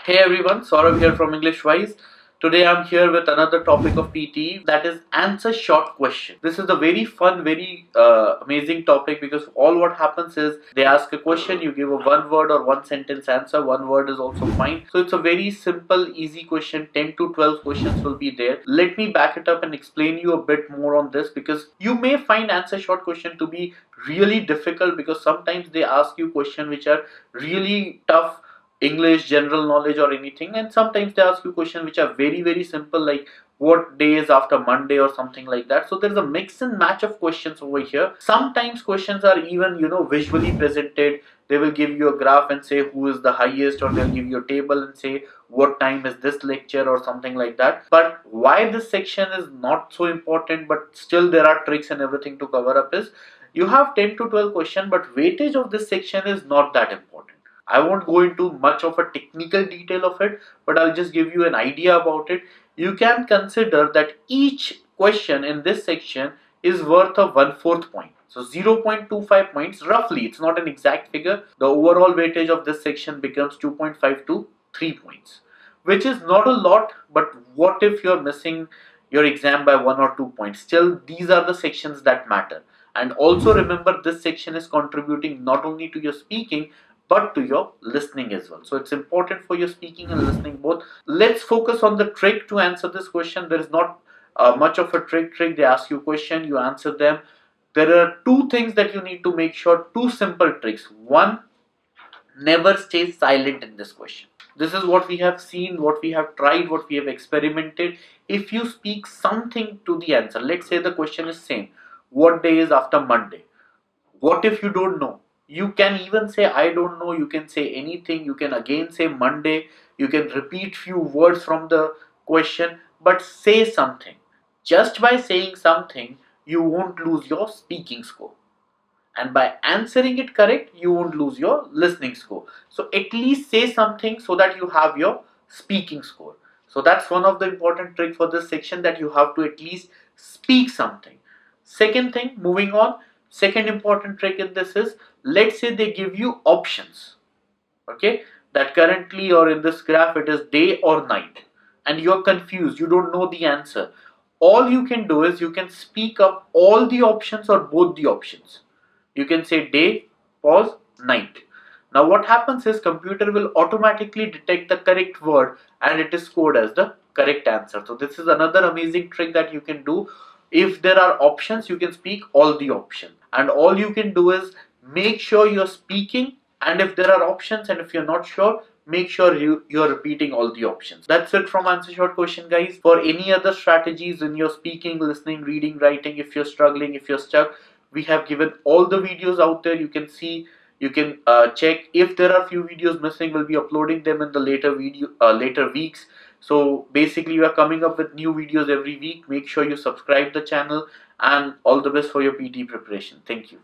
Hey everyone, Saurabh here from EnglishWise. Today I'm here with another topic of PTE, that is answer short question. This is a very fun, very amazing topic because all what happens is they ask a question, you give a one word or one sentence answer. One word is also fine. So it's a very simple, easy question. 10 to 12 questions will be there. Let me back it up and explain you a bit more on this because you may find answer short question to be really difficult because sometimes they ask you questions which are really tough, English, general knowledge or anything, and sometimes they ask you questions which are very simple, like what day is after Monday or something like that. So there's a mix and match of questions over here. Sometimes questions are even visually presented. They will give you a graph and say who is the highest, or they'll give you a table and say what time is this lecture or something like that. But why this section is not so important, but still there are tricks and everything to cover up, is you have 10 to 12 questions, but weightage of this section is not that important. I won't go into much of a technical detail of it, but I'll just give you an idea about it. You can consider that each question in this section is worth a 1/4 point. So 0.25 points roughly, it's not an exact figure. The overall weightage of this section becomes 2.5 to 3 points, which is not a lot, but what if you're missing your exam by 1 or 2 points? Still, these are the sections that matter. And also remember, this section is contributing not only to your speaking but to your listening as well. So it's important for your speaking and listening both. Let's focus on the trick to answer this question. There is not much of a trick. They ask you a question, you answer them. There are two things that you need to make sure, two simple tricks. One, never stay silent in this question. This is what we have seen, what we have tried, what we have experimented. If you speak something to the answer, let's say the question is same, what day is after Monday? What if you don't know? You can even say I don't know. You can say anything. You can again say Monday. You can repeat few words from the question, but say something. Just by saying something, you won't lose your speaking score, and by answering it correct, you won't lose your listening score. So at least say something so that you have your speaking score. So that's one of the important trick for this section, that you have to at least speak something. Second thing, moving on, second important trick in this is, let's say they give you options, okay, that currently or in this graph it is day or night, and you're confused, you don't know the answer. All you can do is you can speak up all the options or both the options. You can say day, pause, night. Now what happens is computer will automatically detect the correct word and it is scored as the correct answer. So this is another amazing trick that you can do. If there are options, you can speak all the options, and all you can do is make sure you're speaking, and if there are options and if you're not sure, make sure you're repeating all the options. That's it from answer short question, guys. For any other strategies in your speaking, listening, reading, writing, if you're struggling, if you're stuck, we have given all the videos out there. You can see, you can check. If there are few videos missing, we'll be uploading them in the later weeks. So basically we are coming up with new videos every week. Make sure you subscribe the channel, and all the best for your PT preparation. Thank you.